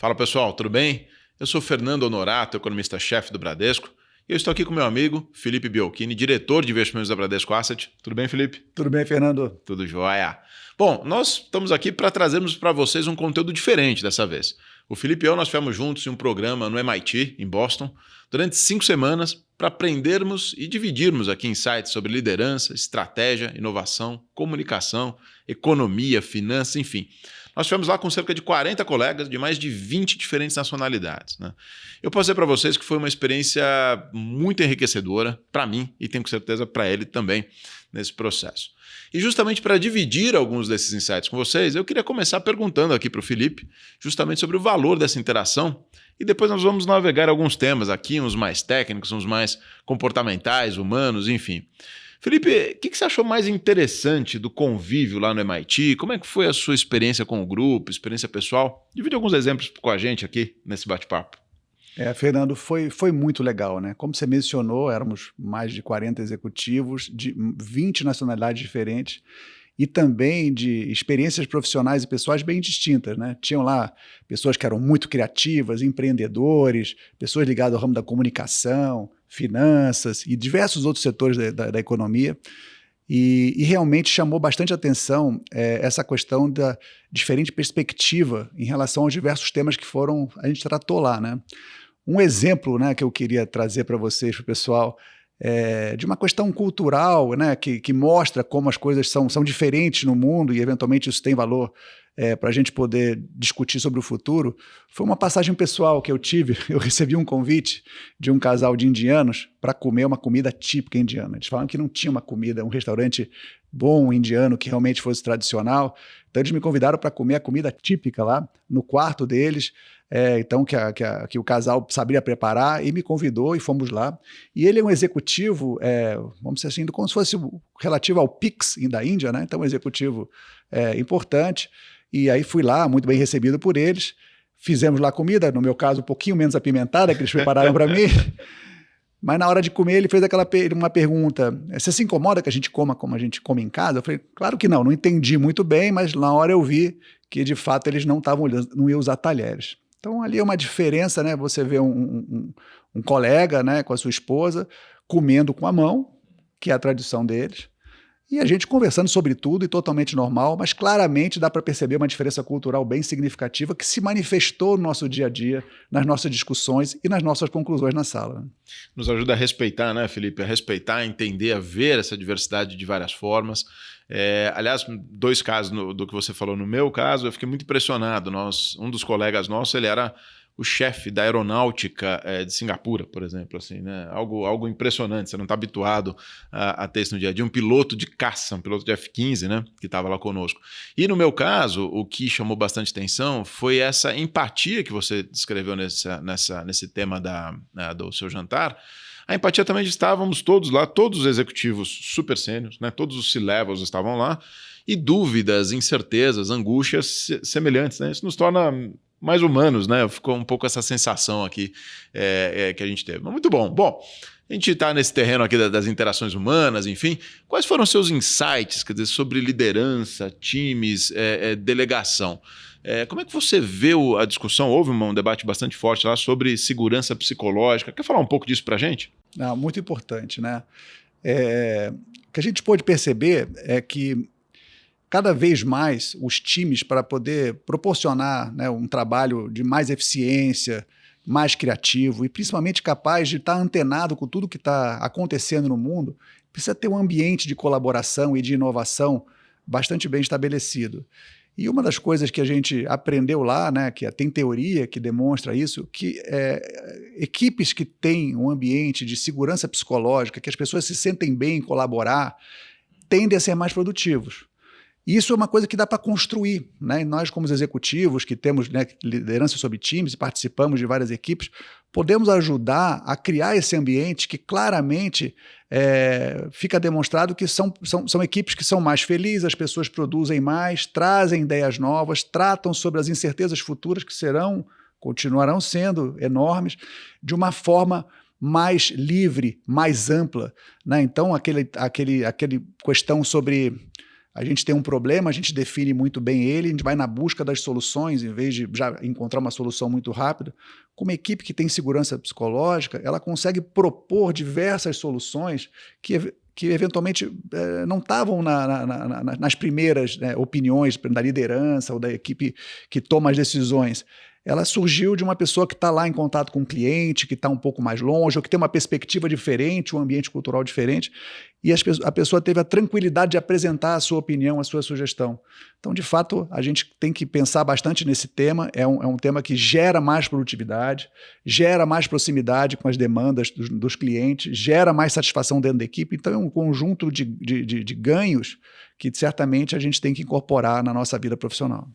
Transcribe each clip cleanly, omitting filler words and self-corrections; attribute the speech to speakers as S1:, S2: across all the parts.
S1: Fala pessoal, tudo bem? Eu sou Fernando Honorato, economista-chefe do Bradesco, e eu estou aqui com meu amigo Felipe Biolchini, diretor de investimentos da Bradesco Asset. Tudo bem, Felipe?
S2: Tudo bem, Fernando?
S1: Tudo jóia. Bom, nós estamos aqui para trazermos para vocês um conteúdo diferente dessa vez. O Felipe e eu, nós fomos juntos em um programa no MIT, em Boston, durante 5 semanas para aprendermos e dividirmos aqui insights sobre liderança, estratégia, inovação, comunicação, economia, finanças, enfim. Nós estivemos lá com cerca de 40 colegas de mais de 20 diferentes nacionalidades, né? Eu posso dizer para vocês que foi uma experiência muito enriquecedora para mim e tenho certeza para ele também nesse processo. E justamente para dividir alguns desses insights com vocês, eu queria começar perguntando aqui para o Felipe justamente sobre o valor dessa interação e depois nós vamos navegar alguns temas aqui, uns mais técnicos, uns mais comportamentais, humanos, enfim. Felipe, o que você achou mais interessante do convívio lá no MIT? Como é que foi a sua experiência com o grupo, experiência pessoal? Divide alguns exemplos com a gente aqui nesse bate-papo.
S2: Fernando, foi muito legal, né? Como você mencionou, éramos mais de 40 executivos de 20 nacionalidades diferentes e também de experiências profissionais e pessoais bem distintas, né? Tinham lá pessoas que eram muito criativas, empreendedores, pessoas ligadas ao ramo da comunicação, finanças e diversos outros setores da economia. E realmente chamou bastante atenção essa questão da diferente perspectiva em relação aos diversos temas que a gente tratou lá, né? Um exemplo, né, que eu queria trazer para vocês, para o pessoal, de uma questão cultural, né, que mostra como as coisas são diferentes no mundo e eventualmente isso tem valor para a gente poder discutir sobre o futuro, foi uma passagem pessoal que eu tive. Eu recebi um convite de um casal de indianos para comer uma comida típica indiana. Eles falaram que não tinha uma comida, um restaurante bom indiano que realmente fosse tradicional. Então eles me convidaram para comer a comida típica lá no quarto deles, então que o casal sabia preparar, e me convidou e fomos lá. E ele é um executivo, vamos dizer assim, como se fosse relativo ao PIX da Índia, né? Então um executivo importante. E aí fui lá, muito bem recebido por eles. Fizemos lá comida, no meu caso um pouquinho menos apimentada, que eles prepararam para mim. Mas na hora de comer ele fez uma pergunta: você se incomoda que a gente coma como a gente come em casa? Eu falei, claro que não entendi muito bem, mas na hora eu vi que de fato eles não iam usar talheres. Então ali é uma diferença, né? Você vê um colega, né, com a sua esposa comendo com a mão, que é a tradição deles, e a gente conversando sobre tudo e totalmente normal, mas claramente dá para perceber uma diferença cultural bem significativa que se manifestou no nosso dia a dia, nas nossas discussões e nas nossas conclusões na sala.
S1: Nos ajuda a respeitar, né, Felipe? A respeitar, a entender, a ver essa diversidade de várias formas. Aliás, 2 casos do que você falou. No meu caso, eu fiquei muito impressionado. Um dos colegas nossos, ele era o chefe da aeronáutica de Singapura, por exemplo, assim, né? Algo impressionante, você não está habituado a ter isso no dia a dia. Um piloto de caça, um piloto de F-15, né, que estava lá conosco. E no meu caso, o que chamou bastante atenção foi essa empatia que você descreveu nesse tema do seu jantar. A empatia também de estávamos todos lá, todos os executivos super sênios, né, todos os C-levels estavam lá, e dúvidas, incertezas, angústias semelhantes, né? Isso nos torna mais humanos, né? Ficou um pouco essa sensação aqui que a gente teve. Mas muito bom. Bom, a gente está nesse terreno aqui das interações humanas, enfim. Quais foram os seus insights, quer dizer, sobre liderança, times, delegação? Como é que você vê a discussão? Houve um debate bastante forte lá sobre segurança psicológica. Quer falar um pouco disso para a gente?
S2: Muito importante, né? O que a gente pôde perceber é que cada vez mais os times, para poder proporcionar, né, um trabalho de mais eficiência, mais criativo e principalmente capaz de estar antenado com tudo que está acontecendo no mundo, precisa ter um ambiente de colaboração e de inovação bastante bem estabelecido. E uma das coisas que a gente aprendeu lá, né, que tem teoria que demonstra isso, que equipes que têm um ambiente de segurança psicológica, que as pessoas se sentem bem em colaborar, tendem a ser mais produtivos. E isso é uma coisa que dá para construir, né? E nós, como executivos, que temos, né, liderança sobre times e participamos de várias equipes, podemos ajudar a criar esse ambiente que claramente fica demonstrado que são equipes que são mais felizes, as pessoas produzem mais, trazem ideias novas, tratam sobre as incertezas futuras que continuarão sendo enormes, de uma forma mais livre, mais ampla, né? Então, aquele questão sobre A gente tem um problema, a gente define muito bem ele, a gente vai na busca das soluções, em vez de já encontrar uma solução muito rápida. Com uma equipe que tem segurança psicológica, ela consegue propor diversas soluções que eventualmente não estavam nas primeiras, né, opiniões da liderança ou da equipe que toma as decisões. Ela surgiu de uma pessoa que está lá em contato com o cliente, que está um pouco mais longe, ou que tem uma perspectiva diferente, um ambiente cultural diferente, e a pessoa teve a tranquilidade de apresentar a sua opinião, a sua sugestão. Então, de fato, a gente tem que pensar bastante nesse tema, é um tema que gera mais produtividade, gera mais proximidade com as demandas dos clientes, gera mais satisfação dentro da equipe, então é um conjunto de ganhos que certamente a gente tem que incorporar na nossa vida profissional.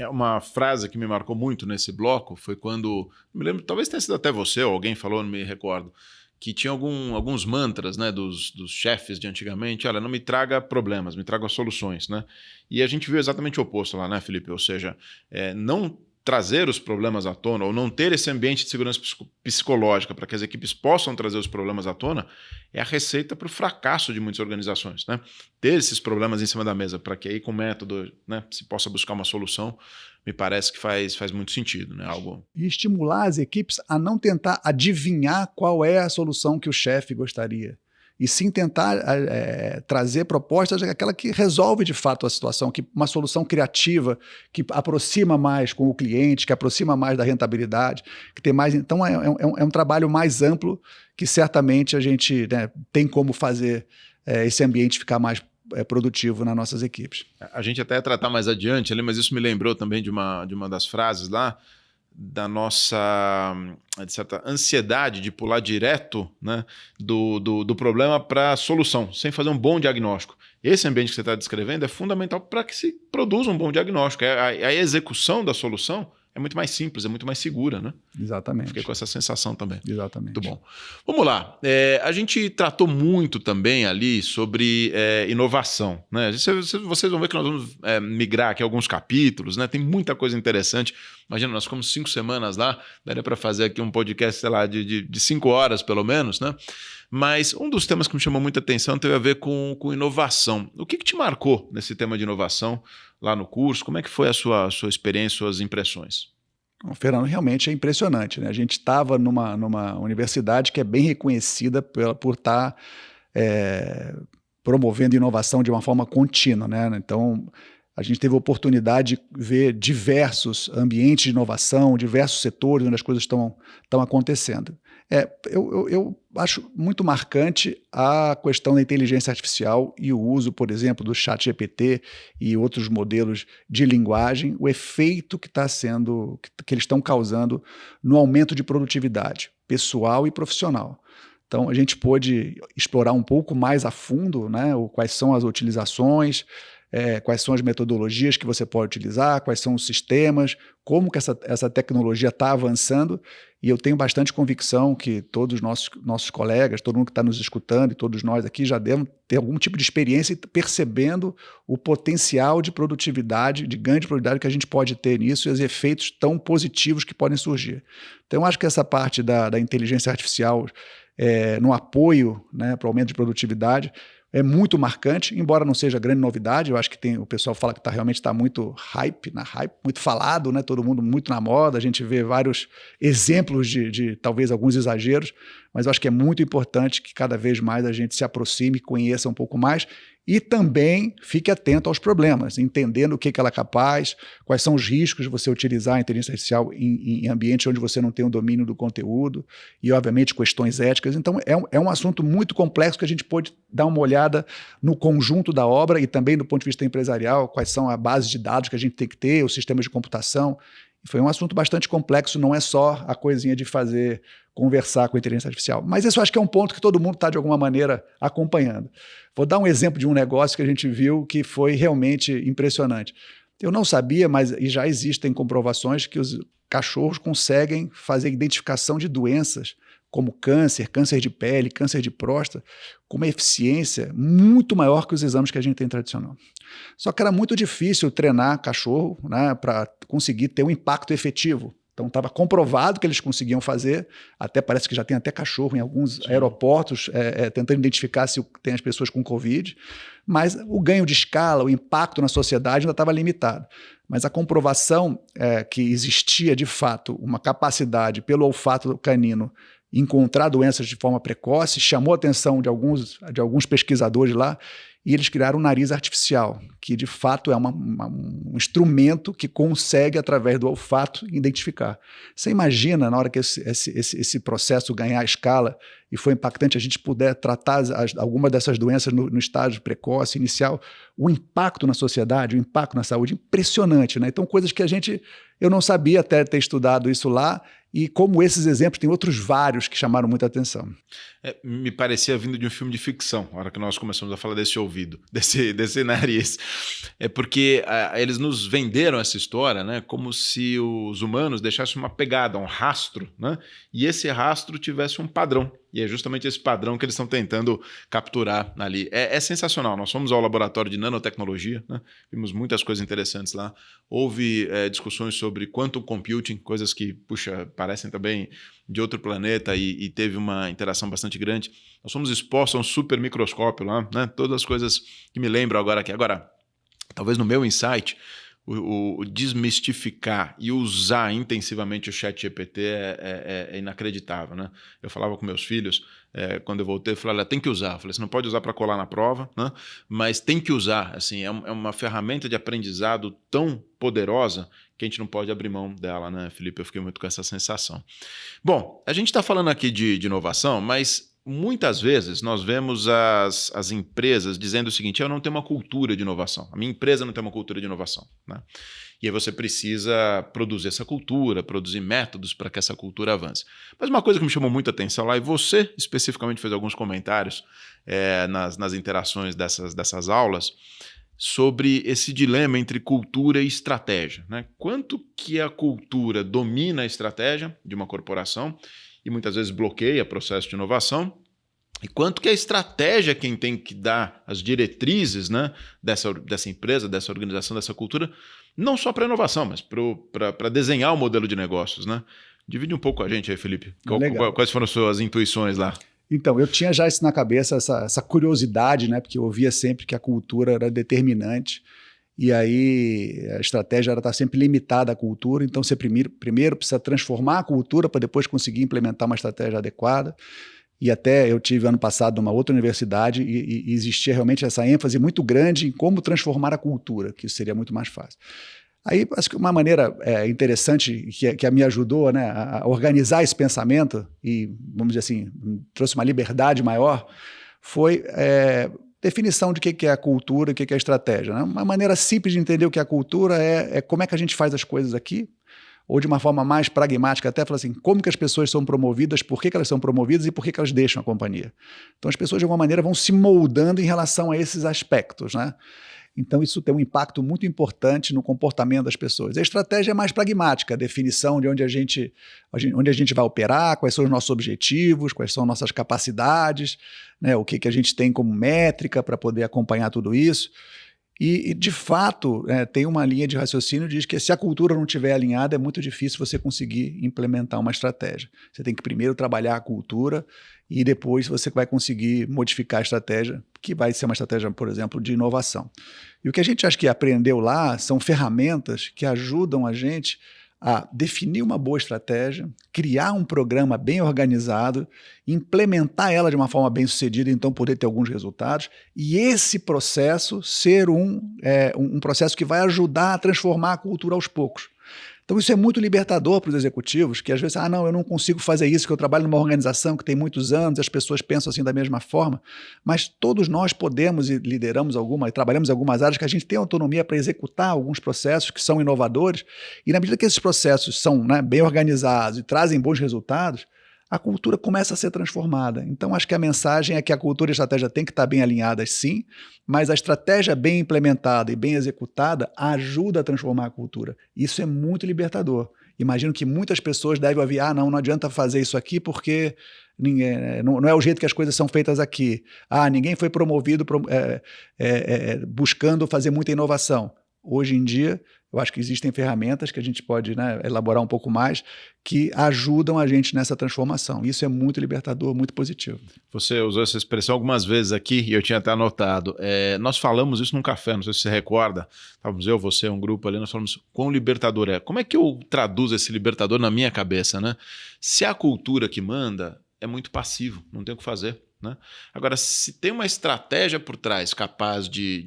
S1: Uma frase que me marcou muito nesse bloco foi quando, não me lembro, talvez tenha sido até você ou alguém falou, não me recordo, que tinha alguns mantras, né, dos chefes de antigamente. Olha, não me traga problemas, me traga soluções, né? E a gente viu exatamente o oposto lá, né, Felipe? Ou seja, não trazer os problemas à tona, ou não ter esse ambiente de segurança psicológica para que as equipes possam trazer os problemas à tona, é a receita para o fracasso de muitas organizações, né? Ter esses problemas em cima da mesa para que aí com método, né, se possa buscar uma solução, me parece que faz muito sentido, né?
S2: E estimular as equipes a não tentar adivinhar qual é a solução que o chefe gostaria, e sim tentar trazer propostas, aquela que resolve de fato a situação, uma solução criativa, que aproxima mais com o cliente, que aproxima mais da rentabilidade, que tem mais. Então é um trabalho mais amplo que certamente a gente, né, tem como fazer esse ambiente ficar mais produtivo nas nossas equipes.
S1: A gente até ia tratar mais adiante ali, mas isso me lembrou também de uma das frases lá, da nossa, de certa ansiedade de pular direto, né, do problema para a solução, sem fazer um bom diagnóstico. Esse ambiente que você está descrevendo é fundamental para que se produza um bom diagnóstico. A execução da solução é muito mais simples, é muito mais segura, né?
S2: Exatamente.
S1: Fiquei com essa sensação também.
S2: Exatamente.
S1: Muito bom. Vamos lá. A gente tratou muito também ali sobre inovação, né? Vocês vão ver que nós vamos migrar aqui alguns capítulos, né? Tem muita coisa interessante. Imagina, nós ficamos 5 semanas lá, daria para fazer aqui um podcast, sei lá, de 5 horas pelo menos, né? Mas um dos temas que me chamou muita atenção teve a ver com inovação. O que te marcou nesse tema de inovação lá no curso? Como é que foi a sua experiência, suas impressões?
S2: Fernando, realmente é impressionante, né? A gente estava numa universidade que é bem reconhecida por estar promovendo inovação de uma forma contínua, né? Então, a gente teve a oportunidade de ver diversos ambientes de inovação, diversos setores onde as coisas estão acontecendo. Eu acho muito marcante a questão da inteligência artificial e o uso, por exemplo, do ChatGPT e outros modelos de linguagem, o efeito que eles estão causando no aumento de produtividade pessoal e profissional. Então, a gente pôde explorar um pouco mais a fundo, né, quais são as utilizações, quais são as metodologias que você pode utilizar, quais são os sistemas, como que essa tecnologia está avançando, e eu tenho bastante convicção que todos os nossos colegas, todo mundo que está nos escutando e todos nós aqui já devem ter algum tipo de experiência percebendo o potencial de produtividade, de ganho de produtividade que a gente pode ter nisso e os efeitos tão positivos que podem surgir. Então, eu acho que essa parte da inteligência artificial no apoio, né, para o aumento de produtividade é muito marcante, embora não seja grande novidade. Eu acho que o pessoal fala que realmente está muito hype, muito falado, né? Todo mundo muito na moda, a gente vê vários exemplos de talvez alguns exageros, mas eu acho que é muito importante que cada vez mais a gente se aproxime, conheça um pouco mais e também fique atento aos problemas, entendendo o que ela é capaz, quais são os riscos de você utilizar a inteligência artificial em ambientes onde você não tem o domínio do conteúdo e, obviamente, questões éticas. Então, é um assunto muito complexo que a gente pode dar uma olhada no conjunto da obra e também do ponto de vista empresarial, quais são a base de dados que a gente tem que ter, os sistemas de computação. Foi um assunto bastante complexo, não é só a coisinha de conversar com a inteligência artificial. Mas isso eu acho que é um ponto que todo mundo está, de alguma maneira, acompanhando. Vou dar um exemplo de um negócio que a gente viu que foi realmente impressionante. Eu não sabia, mas já existem comprovações que os cachorros conseguem fazer identificação de doenças como câncer de pele, câncer de próstata, com uma eficiência muito maior que os exames que a gente tem tradicional. Só que era muito difícil treinar cachorro, né, para conseguir ter um impacto efetivo. Então estava comprovado que eles conseguiam fazer, até parece que já tem até cachorro em alguns aeroportos tentando identificar se tem as pessoas com Covid, mas o ganho de escala, o impacto na sociedade ainda estava limitado. Mas a comprovação que existia de fato uma capacidade pelo olfato canino encontrar doenças de forma precoce chamou a atenção de alguns pesquisadores lá, e eles criaram um nariz artificial, que de fato é um instrumento que consegue, através do olfato, identificar. Você imagina, na hora que esse processo ganhar escala, e foi impactante, a gente puder tratar alguma dessas doenças no estágio precoce, inicial, o impacto na sociedade, o impacto na saúde, impressionante, né? Então, coisas que eu não sabia até ter estudado isso lá, e como esses exemplos, tem outros vários que chamaram muita atenção.
S1: Me parecia vindo de um filme de ficção, na hora que nós começamos a falar desse ouvido, desse nariz. É porque eles nos venderam essa história, né, como se os humanos deixassem uma pegada, um rastro, né, e esse rastro tivesse um padrão. E é justamente esse padrão que eles estão tentando capturar ali. É sensacional. Nós fomos ao laboratório de nanotecnologia, né? Vimos muitas coisas interessantes lá. Houve discussões sobre quantum computing, coisas que, parecem também de outro planeta, e teve uma interação bastante grande. Nós fomos expostos a um super microscópio lá, né? Todas as coisas que me lembro agora aqui. Agora, talvez no meu insight, o desmistificar e usar intensivamente o ChatGPT é inacreditável, né? Eu falava com meus filhos, quando eu voltei, eu falei, olha, tem que usar. Eu falei, você não pode usar para colar na prova, né? Mas tem que usar. Assim, é uma ferramenta de aprendizado tão poderosa que a gente não pode abrir mão dela, né, Felipe? Eu fiquei muito com essa sensação. Bom, a gente está falando aqui de inovação, mas muitas vezes nós vemos as empresas dizendo o seguinte, eu não tenho uma cultura de inovação, a minha empresa não tem uma cultura de inovação, né? E aí você precisa produzir essa cultura, produzir métodos para que essa cultura avance. Mas uma coisa que me chamou muita atenção lá, e você especificamente fez alguns comentários nas interações dessas aulas, sobre esse dilema entre cultura e estratégia, né? Quanto que a cultura domina a estratégia de uma corporação e muitas vezes bloqueia o processo de inovação, e quanto que a estratégia é quem tem que dar as diretrizes, né, dessa empresa, dessa organização, dessa cultura, não só para inovação, mas para desenhar o modelo de negócios, né? Divide um pouco com a gente aí, Felipe. Quais foram as suas intuições lá?
S2: Então, eu tinha já isso na cabeça, essa curiosidade, né, porque eu ouvia sempre que a cultura era determinante, e aí a estratégia está sempre limitada à cultura, então você primeiro precisa transformar a cultura para depois conseguir implementar uma estratégia adequada. E até eu tive ano passado numa outra universidade e existia realmente essa ênfase muito grande em como transformar a cultura, que isso seria muito mais fácil. Aí, acho que uma maneira interessante que me ajudou, né, a organizar esse pensamento e, vamos dizer assim, trouxe uma liberdade maior, foi definição de o que é a cultura e o que é a estratégia, né? Uma maneira simples de entender o que é a cultura é como é que a gente faz as coisas aqui, ou de uma forma mais pragmática, até falar assim, como que as pessoas são promovidas, por que elas são promovidas e por que elas deixam a companhia. Então as pessoas de alguma maneira vão se moldando em relação a esses aspectos, né? Então isso tem um impacto muito importante no comportamento das pessoas. A estratégia é mais pragmática, a definição de onde a gente vai operar, quais são os nossos objetivos, quais são nossas capacidades, né? O que a gente tem como métrica para poder acompanhar tudo isso. E de fato, tem uma linha de raciocínio que diz que se a cultura não estiver alinhada, é muito difícil você conseguir implementar uma estratégia. Você tem que primeiro trabalhar a cultura e depois você vai conseguir modificar a estratégia, que vai ser uma estratégia, por exemplo, de inovação. E o que a gente acha que aprendeu lá são ferramentas que ajudam a gente a definir uma boa estratégia, criar um programa bem organizado, implementar ela de uma forma bem sucedida, então poder ter alguns resultados, e esse processo ser um processo que vai ajudar a transformar a cultura aos poucos. Então isso é muito libertador para os executivos, que às vezes, não, eu não consigo fazer isso, que eu trabalho numa organização que tem muitos anos, as pessoas pensam assim da mesma forma, mas todos nós podemos e lideramos e trabalhamos em algumas áreas que a gente tem autonomia para executar alguns processos que são inovadores, e na medida que esses processos são, né, bem organizados e trazem bons resultados, a cultura começa a ser transformada. Então, acho que a mensagem é que a cultura e a estratégia têm que estar bem alinhadas, sim, mas a estratégia bem implementada e bem executada ajuda a transformar a cultura. Isso é muito libertador. Imagino que muitas pessoas devem ouvir, não adianta fazer isso aqui porque não é o jeito que as coisas são feitas aqui. Ninguém foi promovido buscando fazer muita inovação. Hoje em dia, Eu acho que existem ferramentas que a gente pode, né, elaborar um pouco mais, que ajudam a gente nessa transformação. Isso é muito libertador, muito positivo.
S1: Você usou essa expressão algumas vezes aqui e eu tinha até anotado. Nós falamos isso num café, não sei se você recorda. Estávamos eu, você, um grupo ali, nós falamos quão libertador é. Como é que eu traduzo esse libertador na minha cabeça, né? Se a cultura que manda é muito passivo, não tem o que fazer. Né? Agora, se tem uma estratégia por trás capaz de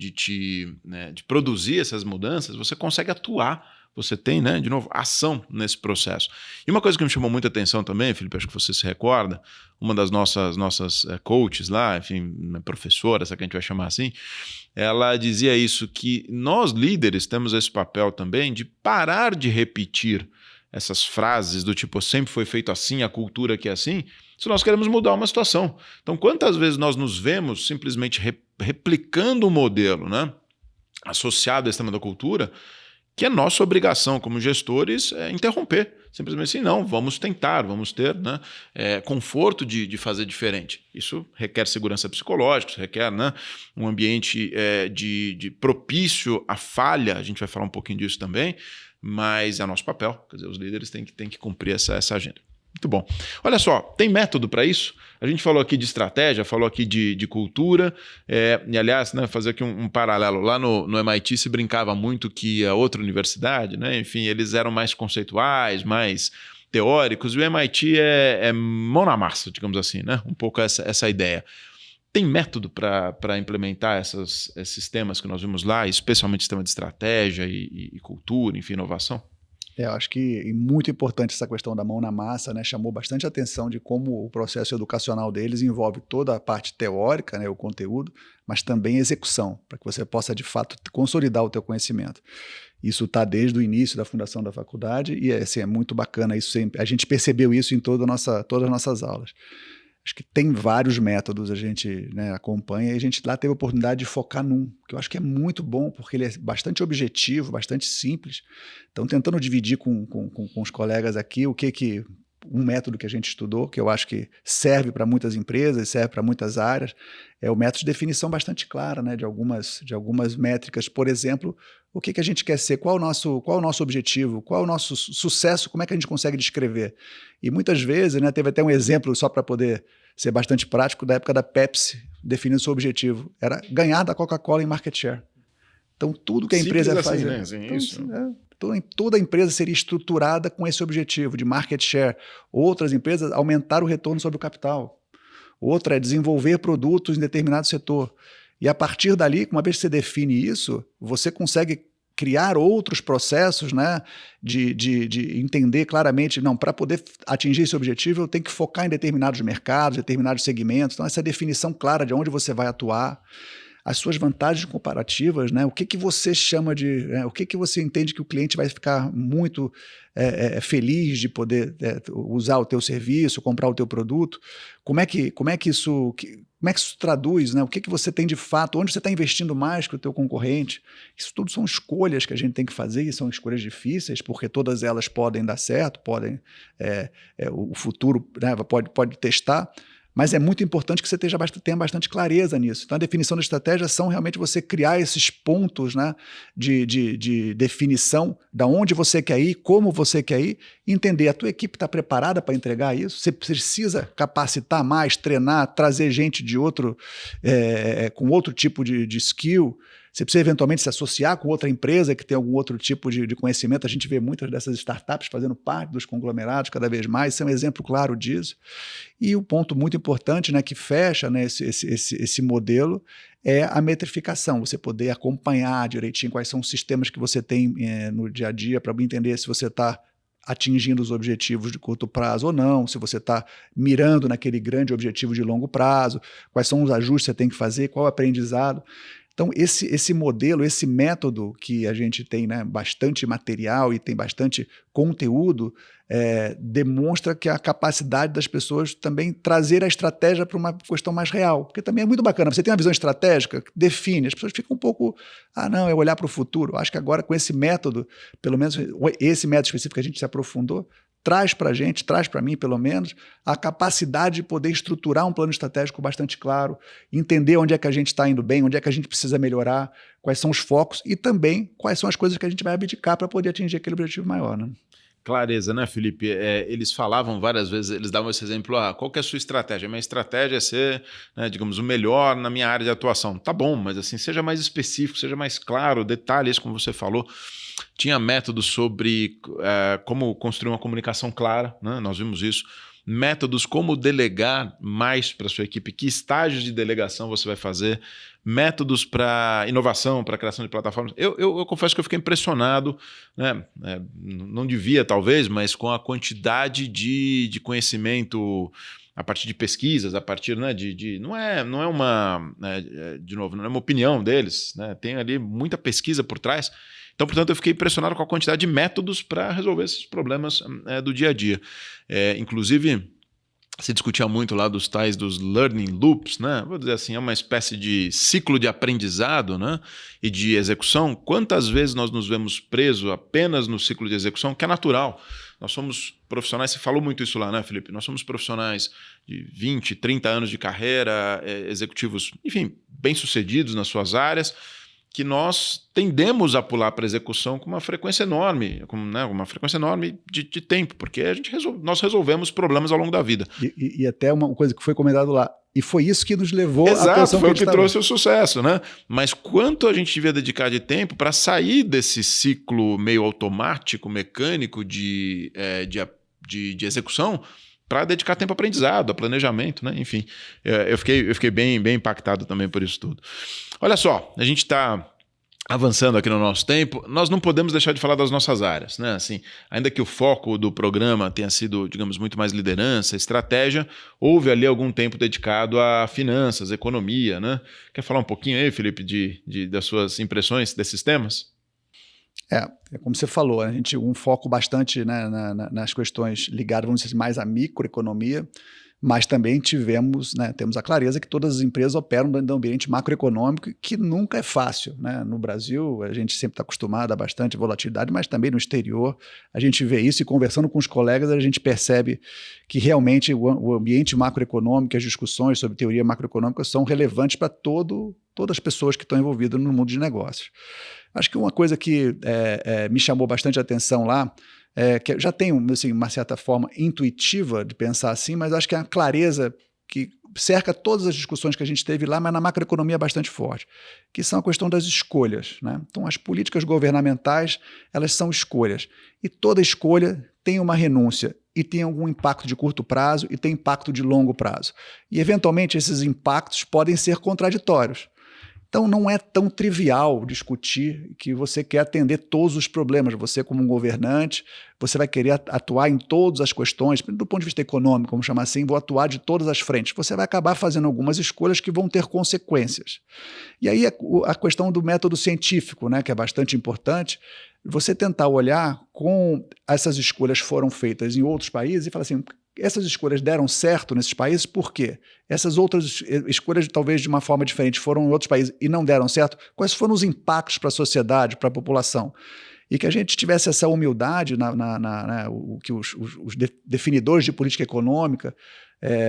S1: produzir essas mudanças, você consegue atuar. Você tem, né, de novo, ação nesse processo. E uma coisa que me chamou muita atenção também, Felipe, acho que você se recorda, uma das nossas coaches lá, enfim, professora, essa que a gente vai chamar assim, ela dizia isso, que nós líderes temos esse papel também de parar de repetir essas frases do tipo, sempre foi feito assim, a cultura que é assim, se nós queremos mudar uma situação. Então, quantas vezes nós nos vemos simplesmente replicando um modelo, né, associado a esse tema da cultura, que é nossa obrigação como gestores interromper. Simplesmente assim, não, vamos tentar, vamos ter, né, conforto de fazer diferente. Isso requer segurança psicológica, isso requer, né, um ambiente de propício à falha, a gente vai falar um pouquinho disso também, mas é nosso papel, quer dizer, os líderes têm que cumprir essa agenda. Muito bom. Olha só, tem método para isso? A gente falou aqui de estratégia, falou aqui de cultura, e aliás, né, fazer aqui um paralelo, lá no MIT se brincava muito que a outra universidade, né, enfim, eles eram mais conceituais, mais teóricos, e o MIT é mão na massa, digamos assim, né, um pouco essa ideia. Tem método para implementar esses temas que nós vimos lá, especialmente sistema de estratégia e cultura, enfim, inovação?
S2: Eu acho que é muito importante essa questão da mão na massa, né? Chamou bastante atenção de como o processo educacional deles envolve toda a parte teórica, né, o conteúdo, mas também execução, para que você possa, de fato, consolidar o teu conhecimento. Isso está desde o início da fundação da faculdade e assim, é muito bacana. Isso, a gente percebeu isso em todas as nossas aulas. Acho que tem vários métodos, a gente, né, acompanha, e a gente lá teve a oportunidade de focar num, que eu acho que é muito bom, porque ele é bastante objetivo, bastante simples. Então, tentando dividir com os colegas aqui um método que a gente estudou, que eu acho que serve para muitas empresas, serve para muitas áreas, é o método de definição bastante clara, né, de algumas métricas. Por exemplo, o que a gente quer ser, qual é o nosso objetivo, qual é o nosso sucesso, como é que a gente consegue descrever. E muitas vezes, né, teve até um exemplo, só para poder ser bastante prático, da época da Pepsi, definindo seu objetivo. Era ganhar da Coca-Cola em market share. Então, tudo que a empresa ia fazer...
S1: Né? Assim,
S2: então,
S1: isso.
S2: Toda a empresa seria estruturada com esse objetivo de market share. Outras empresas, aumentar o retorno sobre o capital. Outra é desenvolver produtos em determinado setor. E a partir dali, uma vez que você define isso, você consegue criar outros processos, né, de entender claramente, não, para poder atingir esse objetivo, eu tenho que focar em determinados mercados, determinados segmentos. Então, essa definição clara de onde você vai atuar, as suas vantagens comparativas, né? O que você chama de... o que você entende que o cliente vai ficar muito feliz de poder usar o teu serviço, comprar o teu produto? Como é que isso traduz, né? O que você tem de fato? Onde você está investindo mais que o teu concorrente? Isso tudo são escolhas que a gente tem que fazer, e são escolhas difíceis, porque todas elas podem dar certo, o futuro, né, pode testar. Mas é muito importante que você tenha bastante clareza nisso. Então, a definição da estratégia são realmente você criar esses pontos, né, de definição da onde você quer ir, como você quer ir, entender a tua equipe está preparada para entregar isso, você precisa capacitar mais, treinar, trazer gente de com outro tipo de skill. Você precisa eventualmente se associar com outra empresa que tem algum outro tipo de conhecimento. A gente vê muitas dessas startups fazendo parte dos conglomerados cada vez mais. Isso é um exemplo claro disso. E o ponto muito importante, né, que fecha, né, esse modelo é a metrificação. Você poder acompanhar direitinho quais são os sistemas que você tem no dia a dia para entender se você está atingindo os objetivos de curto prazo ou não, se você está mirando naquele grande objetivo de longo prazo, quais são os ajustes que você tem que fazer, qual o aprendizado. Então, esse modelo, esse método que a gente tem, né, bastante material e tem bastante conteúdo, demonstra que a capacidade das pessoas também trazer a estratégia para uma questão mais real. Porque também é muito bacana. Você tem uma visão estratégica, define, as pessoas ficam um pouco... não, é olhar para o futuro. Acho que agora com esse método, pelo menos esse método específico que a gente se aprofundou, traz para a gente, traz para mim pelo menos, a capacidade de poder estruturar um plano estratégico bastante claro, entender onde é que a gente está indo bem, onde é que a gente precisa melhorar, quais são os focos e também quais são as coisas que a gente vai abdicar para poder atingir aquele objetivo maior, né?
S1: Clareza, né, Felipe? Eles falavam várias vezes, eles davam esse exemplo, qual que é a sua estratégia? Minha estratégia é ser, né, digamos, o melhor na minha área de atuação. Tá bom, mas assim, seja mais específico, seja mais claro, detalhes, como você falou. Tinha métodos sobre como construir uma comunicação clara, né? Nós vimos isso. Métodos como delegar mais para a sua equipe, que estágios de delegação você vai fazer, métodos para inovação, para criação de plataformas. Eu confesso que eu fiquei impressionado, né? Não devia talvez, mas com a quantidade de conhecimento a partir de pesquisas, a partir, né, não é uma, de novo, não é uma opinião deles, né? Tem ali muita pesquisa por trás. Então, portanto, eu fiquei impressionado com a quantidade de métodos para resolver esses problemas do dia a dia. Inclusive, se discutia muito lá dos tais dos learning loops, né? Vou dizer assim, é uma espécie de ciclo de aprendizado, né? E de execução. Quantas vezes nós nos vemos presos apenas no ciclo de execução, que é natural. Nós somos profissionais, você falou muito isso lá, né, Felipe? Nós somos profissionais de 20, 30 anos de carreira, executivos, enfim, bem-sucedidos nas suas áreas, que nós tendemos a pular para a execução com uma frequência enorme, uma frequência enorme de tempo, porque nós resolvemos problemas ao longo da vida.
S2: E até uma coisa que foi comentado lá, e foi isso que nos levou
S1: à posição foi o que
S2: estava.
S1: Trouxe o sucesso, né? Mas quanto a gente devia dedicar de tempo para sair desse ciclo meio automático, mecânico de execução, para dedicar tempo a aprendizado, a planejamento, né? Enfim, eu fiquei bem impactado também por isso tudo. Olha só, a gente está avançando aqui no nosso tempo, nós não podemos deixar de falar das nossas áreas, né? Assim, ainda que o foco do programa tenha sido, digamos, muito mais liderança, estratégia, houve ali algum tempo dedicado a finanças, economia, né? Quer falar um pouquinho aí, Felipe, das suas impressões desses temas?
S2: É como você falou, a gente um foco bastante, né, nas questões ligadas, vamos dizer, mais à microeconomia, mas também temos a clareza que todas as empresas operam dentro de um ambiente macroeconômico que nunca é fácil, né? No Brasil, a gente sempre está acostumado a bastante volatilidade, mas também no exterior a gente vê isso, e conversando com os colegas a gente percebe que realmente o ambiente macroeconômico, as discussões sobre teoria macroeconômica são relevantes para todas as pessoas que estão envolvidas no mundo de negócios. Acho que uma coisa que me chamou bastante a atenção lá, que já tem assim, uma certa forma intuitiva de pensar assim, mas acho que é a clareza que cerca todas as discussões que a gente teve lá, mas na macroeconomia é bastante forte, que são a questão das escolhas, né? Então, as políticas governamentais, elas são escolhas, e toda escolha tem uma renúncia, e tem algum impacto de curto prazo, e tem impacto de longo prazo. E, eventualmente, esses impactos podem ser contraditórios. Então, não é tão trivial discutir que você quer atender todos os problemas. Você, como um governante, você vai querer atuar em todas as questões, do ponto de vista econômico, vamos chamar assim, vou atuar de todas as frentes. Você vai acabar fazendo algumas escolhas que vão ter consequências. E aí a questão do método científico, né, que é bastante importante, você tentar olhar como essas escolhas foram feitas em outros países e falar assim, essas escolhas deram certo nesses países, por quê? Essas outras escolhas, talvez de uma forma diferente, foram em outros países e não deram certo, quais foram os impactos para a sociedade, para a população? E que a gente tivesse essa humildade, que os definidores de política econômica,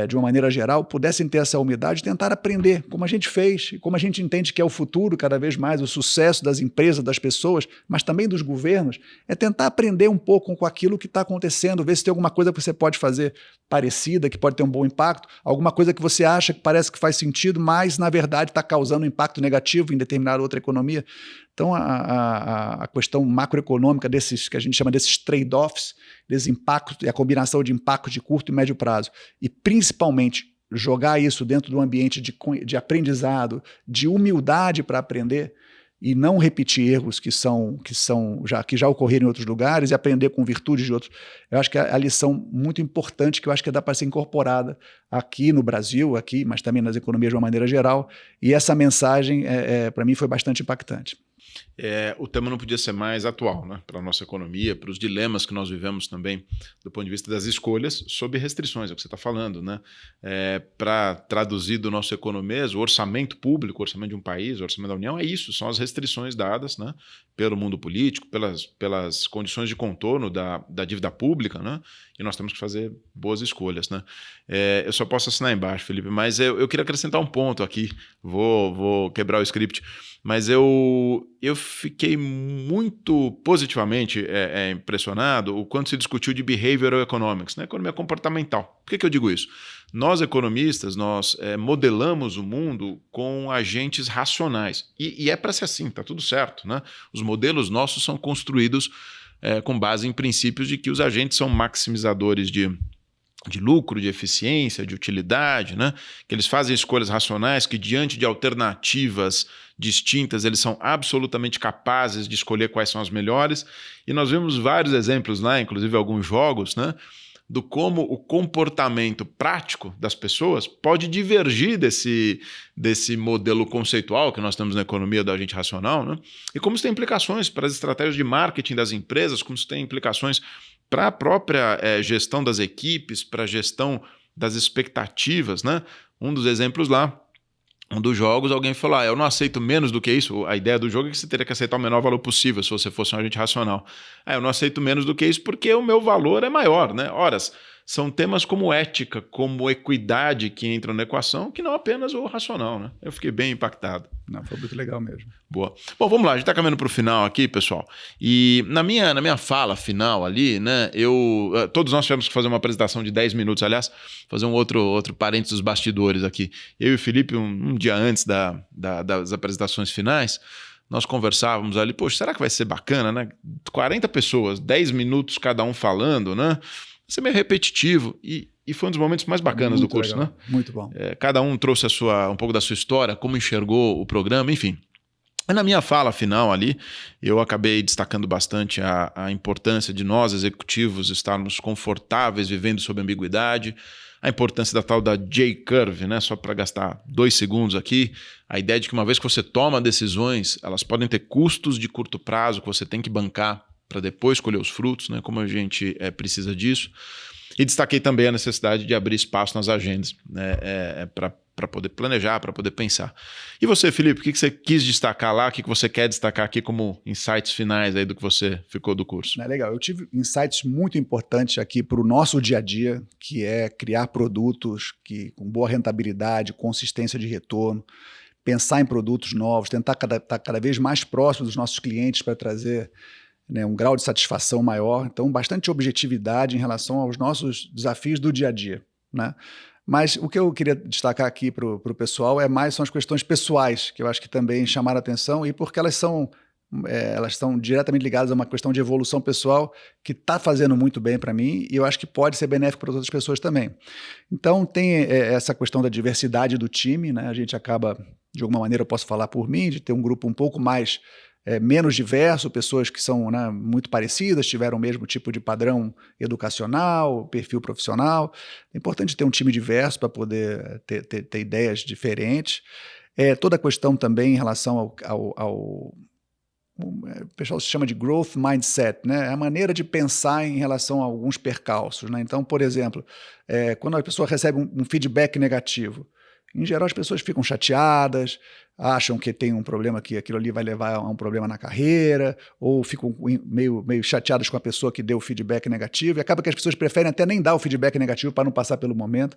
S2: de uma maneira geral, pudessem ter essa humildade e tentar aprender, como a gente fez, e como a gente entende que é o futuro, cada vez mais, o sucesso das empresas, das pessoas, mas também dos governos, é tentar aprender um pouco com aquilo que está acontecendo, ver se tem alguma coisa que você pode fazer parecida, que pode ter um bom impacto, alguma coisa que você acha que parece que faz sentido, mas, na verdade, está causando um impacto negativo em determinada outra economia. Então, a questão macroeconômica desses, que a gente chama desses trade-offs, desses impactos, e a combinação de impactos de curto e médio prazo, e principalmente jogar isso dentro de um ambiente de aprendizado, de humildade para aprender, e não repetir erros que já ocorreram em outros lugares e aprender com virtudes de outros. Eu acho que é a lição muito importante que eu acho que dá para ser incorporada aqui no Brasil, mas também nas economias de uma maneira geral, e essa mensagem, para mim, foi bastante impactante.
S1: O tema não podia ser mais atual, né, para a nossa economia, para os dilemas que nós vivemos também do ponto de vista das escolhas sob restrições, é o que você está falando, né? Para traduzir do nosso economês, o orçamento público, o orçamento de um país, o orçamento da União, é isso, são as restrições dadas, né, pelo mundo político, pelas condições de contorno da dívida pública, né? E nós temos que fazer boas escolhas, né? Eu só posso assinar embaixo, Felipe, mas eu queria acrescentar um ponto aqui, vou quebrar o script, mas eu fiquei muito positivamente impressionado o quanto se discutiu de behavioral economics, né? Economia comportamental. Por que eu digo isso? Nós, economistas, nós modelamos o mundo com agentes racionais. E é para ser assim, tá tudo certo, né? Os modelos nossos são construídos com base em princípios de que os agentes são maximizadores de lucro, de eficiência, de utilidade, né? Que eles fazem escolhas racionais, que diante de alternativas distintas, eles são absolutamente capazes de escolher quais são as melhores. E nós vimos vários exemplos lá, inclusive alguns jogos, né? Do como o comportamento prático das pessoas pode divergir desse modelo conceitual que nós temos na economia do agente racional, né? E como isso tem implicações para as estratégias de marketing das empresas, como isso tem implicações para a própria gestão das equipes, para a gestão das expectativas, né? Um dos exemplos lá, um dos jogos, alguém falou, eu não aceito menos do que isso. A ideia do jogo é que você teria que aceitar o menor valor possível se você fosse um agente racional. Eu não aceito menos do que isso porque o meu valor é maior, né? Ora, são temas como ética, como equidade que entram na equação, que não apenas o racional, né? Eu fiquei bem impactado.
S2: Não, foi muito legal mesmo.
S1: Boa. Bom, vamos lá, a gente está caminhando para o final aqui, pessoal. E na minha fala final ali, né, todos nós tivemos que fazer uma apresentação de 10 minutos, aliás, fazer um outro parênteses dos bastidores aqui. Eu e o Felipe, um dia antes das apresentações finais, nós conversávamos ali, poxa, será que vai ser bacana, né? 40 pessoas, 10 minutos cada um falando, né? Vai ser meio repetitivo e foi um dos momentos mais bacanas do curso,
S2: legal,
S1: né?
S2: Muito bom.
S1: Cada um trouxe um pouco da sua história, como enxergou o programa, enfim. E na minha fala final ali, eu acabei destacando bastante a importância de nós, executivos, estarmos confortáveis vivendo sob ambiguidade, a importância da tal da J-Curve, né? Só para gastar 2 segundos aqui, a ideia de que uma vez que você toma decisões, elas podem ter custos de curto prazo que você tem que bancar para depois colher os frutos, né? Como a gente precisa disso. E destaquei também a necessidade de abrir espaço nas agendas, né? Para poder planejar, para poder pensar. E você, Felipe, o que você quis destacar lá? O que você quer destacar aqui como insights finais aí do que você ficou do curso?
S2: Legal, eu tive insights muito importantes aqui para o nosso dia a dia, que é criar produtos com boa rentabilidade, consistência de retorno, pensar em produtos novos, tentar estar cada vez mais próximo dos nossos clientes para trazer, né, um grau de satisfação maior. Então, bastante objetividade em relação aos nossos desafios do dia a dia, né? Mas o que eu queria destacar aqui para o pessoal são as questões pessoais, que eu acho que também chamaram a atenção, e porque elas estão diretamente ligadas a uma questão de evolução pessoal que está fazendo muito bem para mim e eu acho que pode ser benéfico para outras pessoas também. Então, tem essa questão da diversidade do time, né? A gente acaba, de alguma maneira, eu posso falar por mim, de ter um grupo um pouco mais menos diverso, pessoas que são, né, muito parecidas, tiveram o mesmo tipo de padrão educacional, perfil profissional. É importante ter um time diverso para poder ter ideias diferentes. Toda a questão também em relação o pessoal se chama de growth mindset, né? É a maneira de pensar em relação a alguns percalços, né? Então, por exemplo, quando a pessoa recebe um feedback negativo, em geral as pessoas ficam chateadas, acham que tem um problema, que aquilo ali vai levar a um problema na carreira, ou ficam meio chateadas com a pessoa que deu o feedback negativo, e acaba que as pessoas preferem até nem dar o feedback negativo para não passar pelo momento.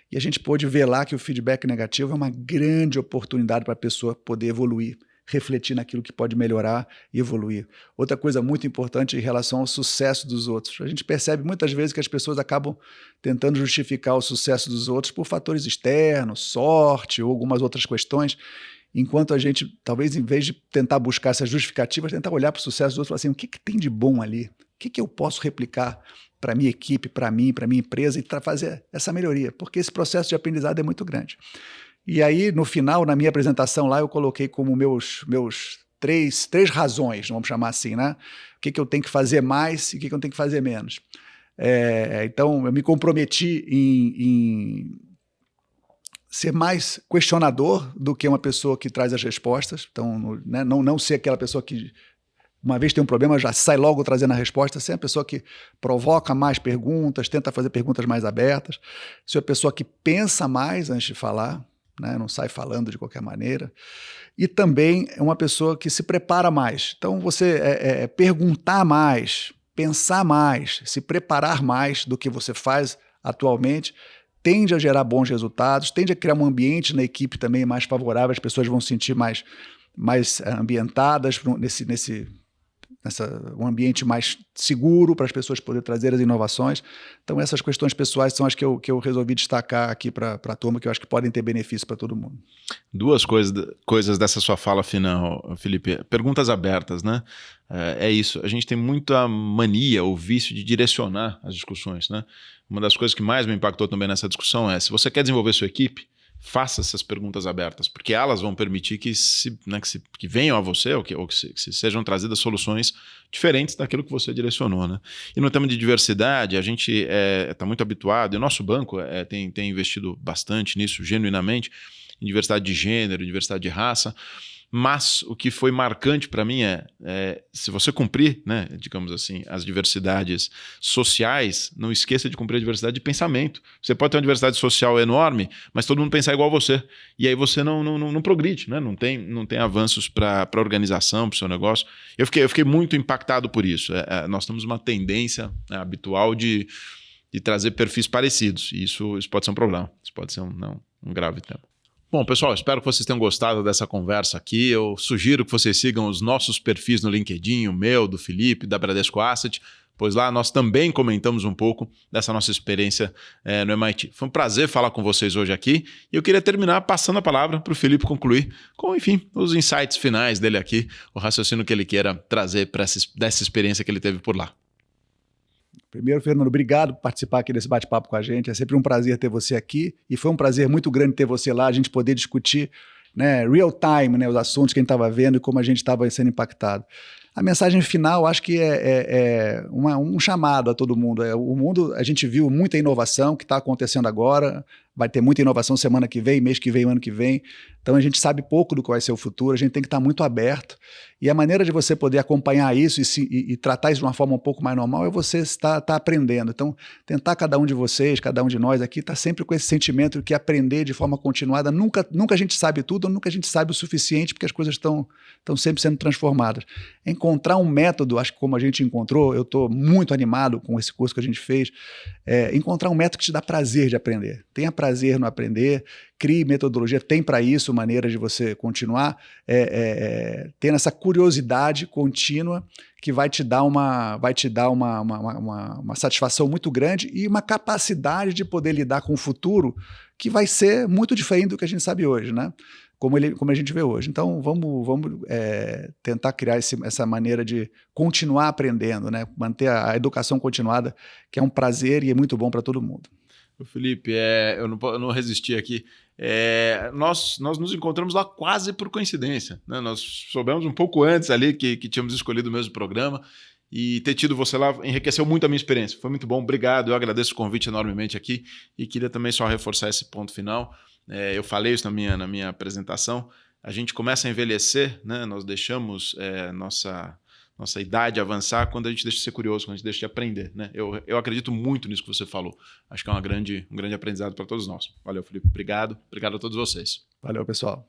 S2: E a gente pôde ver lá que o feedback negativo é uma grande oportunidade para a pessoa poder evoluir, refletir naquilo que pode melhorar e evoluir. Outra coisa muito importante em relação ao sucesso dos outros. A gente percebe muitas vezes que as pessoas acabam tentando justificar o sucesso dos outros por fatores externos, sorte ou algumas outras questões, enquanto a gente, talvez, em vez de tentar buscar essas justificativas, tentar olhar para o sucesso dos outros e falar assim, o que tem de bom ali? O que eu posso replicar para a minha equipe, para mim, para a minha empresa, e para fazer essa melhoria? Porque esse processo de aprendizado é muito grande. E aí, no final, na minha apresentação lá, eu coloquei como meus três razões, vamos chamar assim, né? O que eu tenho que fazer mais e o que eu tenho que fazer menos. Então, eu me comprometi em ser mais questionador do que uma pessoa que traz as respostas. Então, né, não ser aquela pessoa que, uma vez tem um problema, já sai logo trazendo a resposta. Ser uma pessoa que provoca mais perguntas, tenta fazer perguntas mais abertas. Ser uma pessoa que pensa mais antes de falar. né? Não sai falando de qualquer maneira. E também é uma pessoa que se prepara mais. Então, você perguntar mais, pensar mais, se preparar mais do que você faz atualmente, tende a gerar bons resultados, tende a criar um ambiente na equipe também mais favorável, as pessoas vão se sentir mais ambientadas um ambiente mais seguro para as pessoas poderem trazer as inovações. Então, essas questões pessoais são as que eu resolvi destacar aqui para a turma, que eu acho que podem ter benefício para todo mundo.
S1: Duas coisas dessa sua fala final, Felipe. Perguntas abertas, né? É isso. A gente tem muita mania ou vício de direcionar as discussões, né? Uma das coisas que mais me impactou também nessa discussão é, se você quer desenvolver sua equipe, faça essas perguntas abertas, porque elas vão permitir que venham a você ou que sejam trazidas soluções diferentes daquilo que você direcionou, né? E no tema de diversidade, a gente está muito habituado, e o nosso banco tem investido bastante nisso, genuinamente, em diversidade de gênero, diversidade de raça. Mas o que foi marcante para mim se você cumprir, né, digamos assim, as diversidades sociais, não esqueça de cumprir a diversidade de pensamento. Você pode ter uma diversidade social enorme, mas todo mundo pensar igual a você. E aí você não progride, né? Não tem avanços para a organização, para o seu negócio. Eu fiquei muito impactado por isso. Nós temos uma tendência habitual de trazer perfis parecidos. E isso pode ser um problema. Isso pode ser um grave tema. Bom, pessoal, espero que vocês tenham gostado dessa conversa aqui. Eu sugiro que vocês sigam os nossos perfis no LinkedIn, o meu, do Felipe, da Bradesco Asset, pois lá nós também comentamos um pouco dessa nossa experiência no MIT. Foi um prazer falar com vocês hoje aqui e eu queria terminar passando a palavra para o Felipe concluir com, enfim, os insights finais dele aqui, o raciocínio que ele queira trazer dessa experiência que ele teve por lá.
S2: Primeiro, Fernando, obrigado por participar aqui desse bate-papo com a gente. É sempre um prazer ter você aqui e foi um prazer muito grande ter você lá, a gente poder discutir, né, real time, né, os assuntos que a gente estava vendo e como a gente estava sendo impactado. A mensagem final, acho que é um chamado a todo mundo. O mundo, a gente viu muita inovação que está acontecendo agora, vai ter muita inovação semana que vem, mês que vem, ano que vem. Então a gente sabe pouco do que vai ser o futuro, a gente tem que estar muito aberto. E a maneira de você poder acompanhar isso e tratar isso de uma forma um pouco mais normal é você estar aprendendo. Então, tentar cada um de vocês, cada um de nós aqui, estar sempre com esse sentimento de que aprender de forma continuada, nunca a gente sabe tudo, nunca a gente sabe o suficiente, porque as coisas estão sempre sendo transformadas. Encontrar um método, acho que como a gente encontrou, eu estou muito animado com esse curso que a gente fez, encontrar um método que te dá prazer de aprender. Tenha prazer no aprender, crie metodologia, tem para isso maneiras de você continuar tendo essa curiosidade contínua que vai te dar uma satisfação muito grande e uma capacidade de poder lidar com o futuro que vai ser muito diferente do que a gente sabe hoje, né? Como a gente vê hoje. Então, vamos tentar criar essa maneira de continuar aprendendo, né? Manter a educação continuada, que é um prazer e é muito bom para todo mundo.
S1: Felipe, eu não resisti aqui. Nós nos encontramos lá quase por coincidência, né? Nós soubemos um pouco antes ali que tínhamos escolhido o mesmo programa e ter tido você lá enriqueceu muito a minha experiência. Foi muito bom, obrigado. Eu agradeço o convite enormemente aqui e queria também só reforçar esse ponto final. Eu falei isso na minha apresentação. A gente começa a envelhecer, né? Nós deixamos nossa idade avançar quando a gente deixa de ser curioso, quando a gente deixa de aprender, né? Eu acredito muito nisso que você falou. Acho que é um grande aprendizado para todos nós. Valeu, Felipe. Obrigado a todos vocês.
S2: Valeu, pessoal.